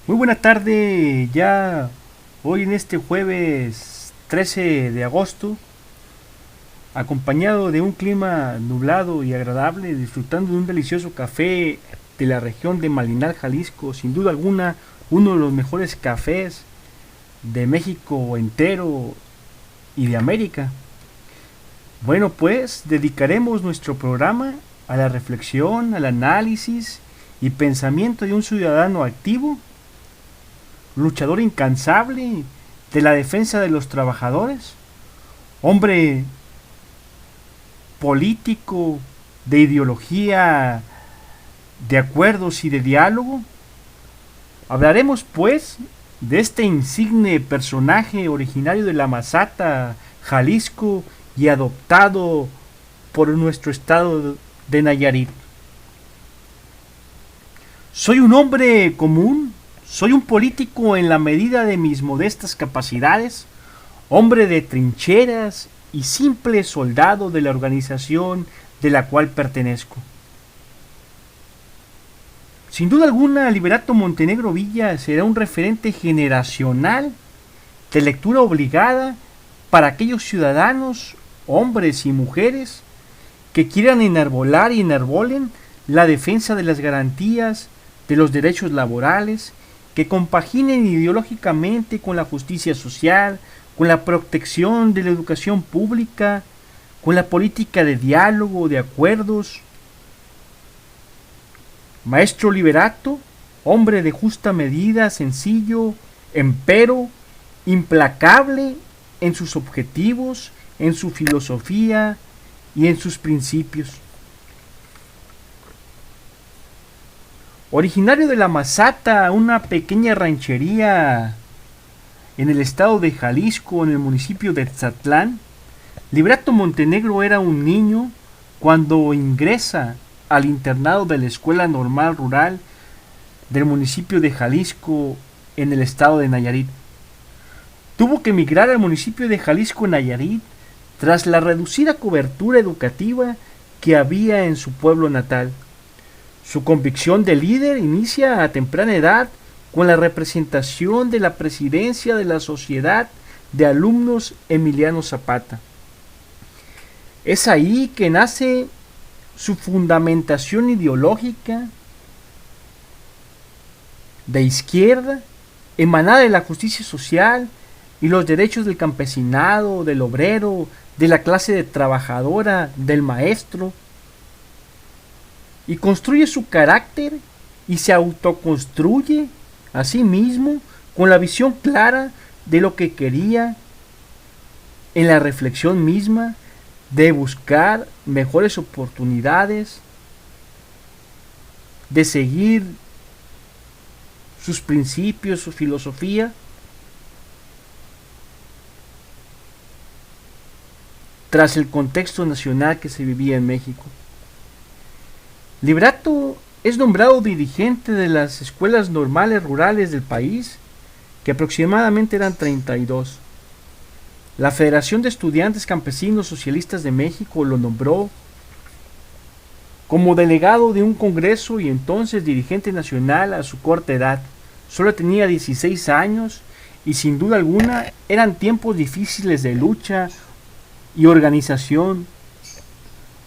Muy buena tarde, ya hoy en este jueves 13 de agosto, acompañado de un clima nublado y agradable, disfrutando de un delicioso café de la región de Malinal, Jalisco, sin duda alguna uno de los mejores cafés de México entero y de América. Bueno, pues dedicaremos nuestro programa a la reflexión, al análisis y pensamiento de un ciudadano activo, luchador incansable de la defensa de los trabajadores, hombre político de ideología, de acuerdos y de diálogo. Hablaremos pues de este insigne personaje originario de la Mazata, Jalisco, y adoptado por nuestro estado de Nayarit. Soy un hombre común, soy un político en la medida de mis modestas capacidades, hombre de trincheras y simple soldado de la organización de la cual pertenezco. Sin duda alguna, Liberato Montenegro Villa será un referente generacional de lectura obligada para aquellos ciudadanos, hombres y mujeres, que quieran enarbolar y enarbolen la defensa de las garantías de los derechos laborales, que compaginen ideológicamente con la justicia social, con la protección de la educación pública, con la política de diálogo, de acuerdos. Maestro Liberato, hombre de justa medida, sencillo, empero, implacable en sus objetivos, en su filosofía y en sus principios. Originario de La Mazata, una pequeña ranchería en el estado de Jalisco, en el municipio de Tzatlán, Liberato Montenegro era un niño cuando ingresa al internado de la Escuela Normal Rural del municipio de Jalisco, en el estado de Nayarit. Tuvo que emigrar al municipio de Jalisco, Nayarit, tras la reducida cobertura educativa que había en su pueblo natal. Su convicción de líder inicia a temprana edad con la representación de la presidencia de la Sociedad de Alumnos Emiliano Zapata. Es ahí que nace su fundamentación ideológica de izquierda, emanada de la justicia social y los derechos del campesinado, del obrero, de la clase trabajadora, del maestro, y construye su carácter y se autoconstruye a sí mismo con la visión clara de lo que quería, en la reflexión misma de buscar mejores oportunidades, de seguir sus principios, su filosofía, tras el contexto nacional que se vivía en México. Liberato es nombrado dirigente de las escuelas normales rurales del país, que aproximadamente eran 32. La Federación de Estudiantes Campesinos Socialistas de México lo nombró como delegado de un congreso y entonces dirigente nacional a su corta edad. Solo tenía 16 años y sin duda alguna eran tiempos difíciles de lucha y organización.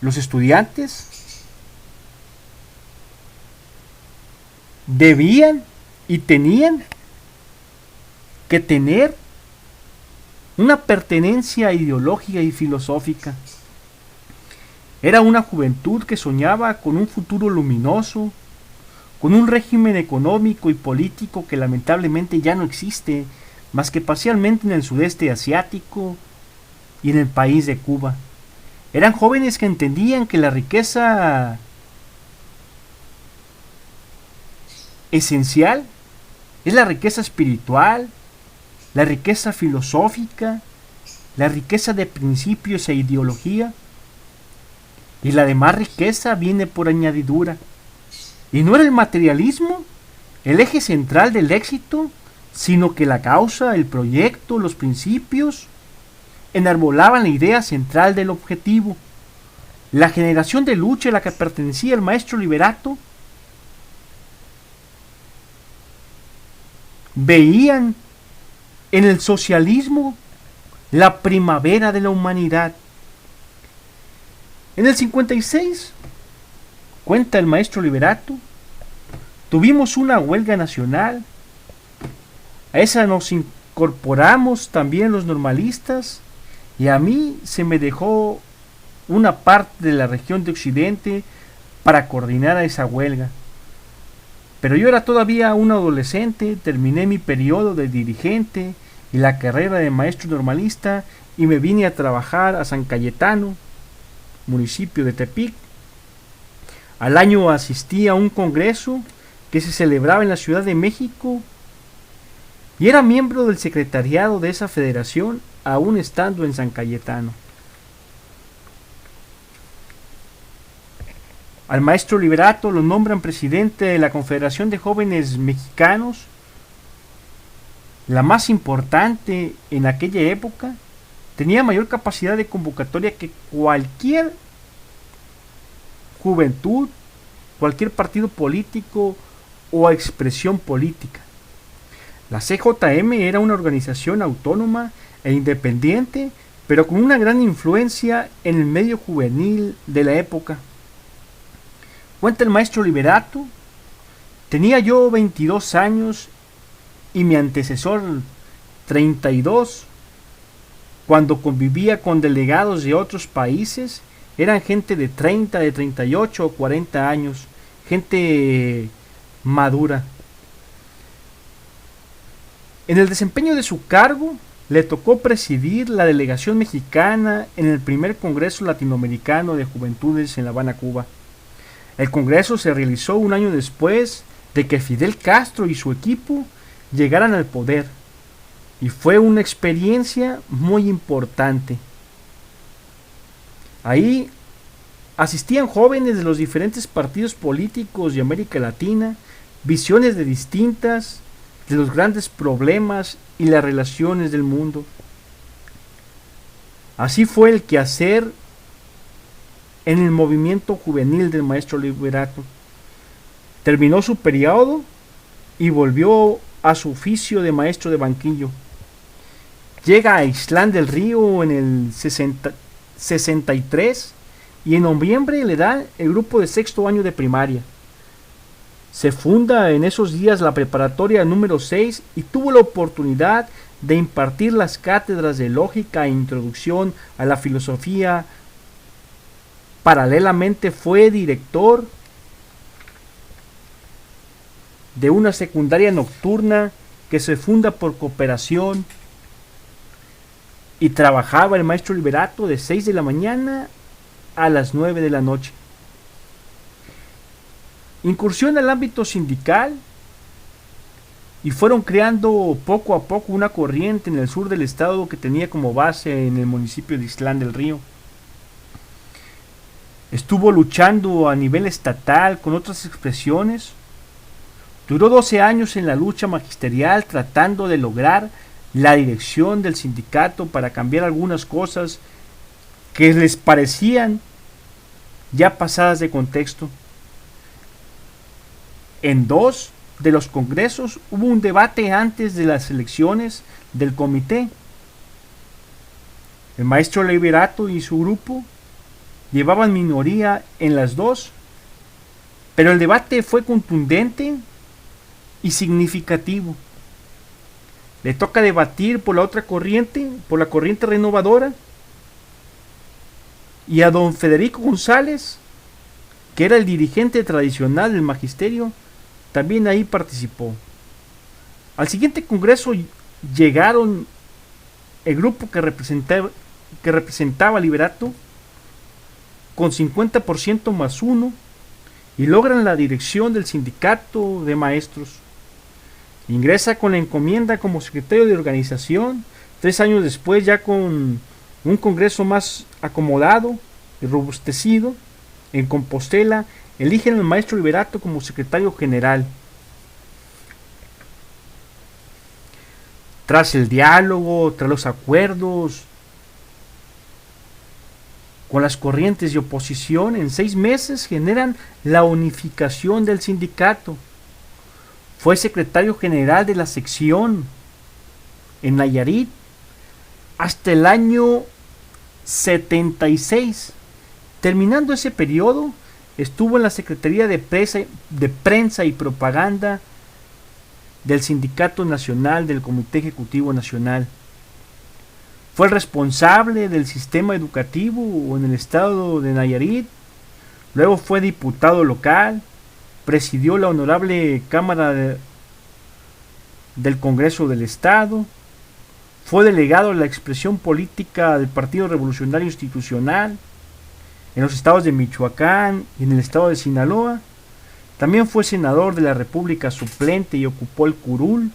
Los estudiantes debían y tenían que tener una pertenencia ideológica y filosófica. Era una juventud que soñaba con un futuro luminoso, con un régimen económico y político que lamentablemente ya no existe, más que parcialmente en el sudeste asiático y en el país de Cuba. Eran jóvenes que entendían que la riqueza esencial es la riqueza espiritual, la riqueza filosófica, la riqueza de principios e ideología, y la demás riqueza viene por añadidura. Y no era el materialismo el eje central del éxito, sino que la causa, el proyecto, los principios enarbolaban la idea central del objetivo. La generación de lucha a la que pertenecía el maestro Liberato veían en el socialismo la primavera de la humanidad. En el 56, cuenta el maestro Liberato, tuvimos una huelga nacional. A esa nos incorporamos también los normalistas y a mí se me dejó una parte de la región de Occidente para coordinar a esa huelga. Pero yo era todavía un adolescente, terminé mi periodo de dirigente y la carrera de maestro normalista y me vine a trabajar a San Cayetano, municipio de Tepic. Al año asistí a un congreso que se celebraba en la Ciudad de México y era miembro del secretariado de esa federación aún estando en San Cayetano. Al maestro Liberato lo nombran presidente de la Confederación de Jóvenes Mexicanos, la más importante en aquella época. Tenía mayor capacidad de convocatoria que cualquier juventud, cualquier partido político o expresión política. La CJM era una organización autónoma e independiente, pero con una gran influencia en el medio juvenil de la época. Cuenta el maestro Liberato, tenía yo 22 años y mi antecesor 32. Cuando convivía con delegados de otros países, eran gente de 30, de 38 o 40 años, gente madura. En el desempeño de su cargo, le tocó presidir la delegación mexicana en el primer Congreso Latinoamericano de Juventudes en La Habana, Cuba. El congreso se realizó un año después de que Fidel Castro y su equipo llegaran al poder, y fue una experiencia muy importante. Ahí asistían jóvenes de los diferentes partidos políticos de América Latina, visiones de distintas de los grandes problemas y las relaciones del mundo. Así fue el quehacer en el movimiento juvenil del maestro Liberato. Terminó su periodo y volvió a su oficio de maestro de banquillo. Llega a Islán del Río en el 63 y en noviembre le da el grupo de sexto año de primaria. Se funda en esos días la preparatoria número 6 y tuvo la oportunidad de impartir las cátedras de lógica e introducción a la filosofía. Paralelamente fue director de una secundaria nocturna que se funda por cooperación y trabajaba el maestro Liberato de 6 de la mañana a las 9 de la noche. Incursión al ámbito sindical y fueron creando poco a poco una corriente en el sur del estado que tenía como base en el municipio de Islán del Río. Estuvo luchando a nivel estatal con otras expresiones. Duró 12 años en la lucha magisterial tratando de lograr la dirección del sindicato para cambiar algunas cosas que les parecían ya pasadas de contexto. En 2 de los congresos hubo un debate antes de las elecciones del comité. El maestro Liberato y su grupo llevaban minoría en las 2, pero el debate fue contundente y significativo. Le toca debatir por la otra corriente, por la corriente renovadora, y a don Federico González, que era el dirigente tradicional del magisterio, también ahí participó. Al siguiente congreso llegaron el grupo que representaba a Liberato con 50% más 1 y logran la dirección del sindicato de maestros. Ingresa con la encomienda como secretario de organización. 3 años después, ya con un congreso más acomodado y robustecido, en Compostela, eligen al maestro Liberato como secretario general. Tras el diálogo, tras los acuerdos con las corrientes de oposición, en 6 meses generan la unificación del sindicato. Fue secretario general de la sección en Nayarit hasta el año 76. Terminando ese periodo, estuvo en la Secretaría de Prensa y Propaganda del Sindicato Nacional del Comité Ejecutivo Nacional. Fue el responsable del sistema educativo en el estado de Nayarit. Luego fue diputado local, presidió la Honorable Cámara del Congreso del Estado, fue delegado de la expresión política del Partido Revolucionario Institucional en los estados de Michoacán y en el estado de Sinaloa. También fue senador de la República suplente y ocupó el curul.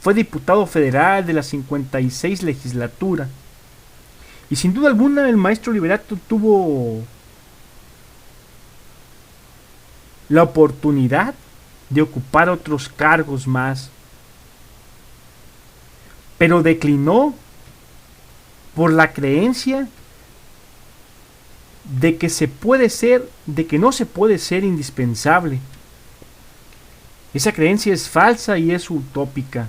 Fue diputado federal de la 56 legislatura. Y sin duda alguna el maestro Liberato tuvo la oportunidad de ocupar otros cargos más, pero declinó por la creencia de que no se puede ser indispensable. Esa creencia es falsa y es utópica.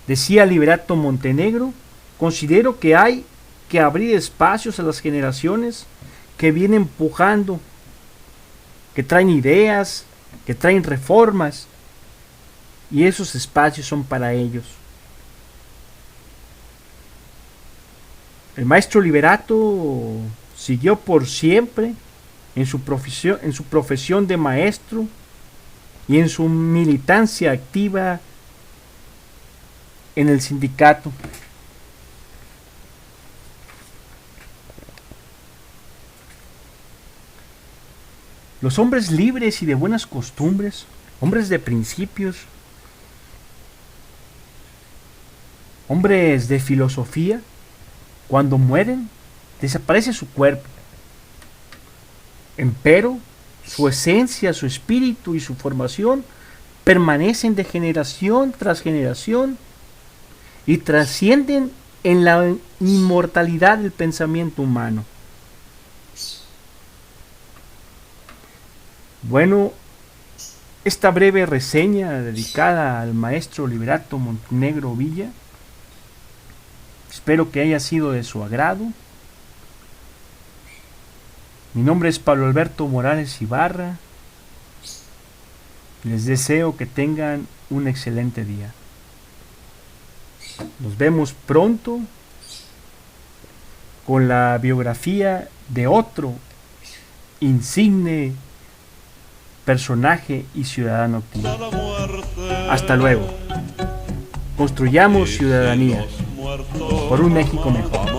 Decía Liberato Montenegro: considero que hay que abrir espacios a las generaciones que vienen pujando, que traen ideas, que traen reformas, y esos espacios son para ellos. El maestro Liberato siguió por siempre en su profesión de maestro y en su militancia activa en el sindicato. Los hombres libres y de buenas costumbres, hombres de principios, hombres de filosofía, cuando mueren, desaparece su cuerpo. Empero, su esencia, su espíritu y su formación permanecen de generación tras generación y trascienden en la inmortalidad del pensamiento humano. Bueno, esta breve reseña dedicada al maestro Liberato Montenegro Villa, espero que haya sido de su agrado. Mi nombre es Pablo Alberto Morales Ibarra. Les deseo que tengan un excelente día. Nos vemos pronto con la biografía de otro insigne personaje y ciudadano activo. Hasta luego. Construyamos ciudadanía por un México mejor.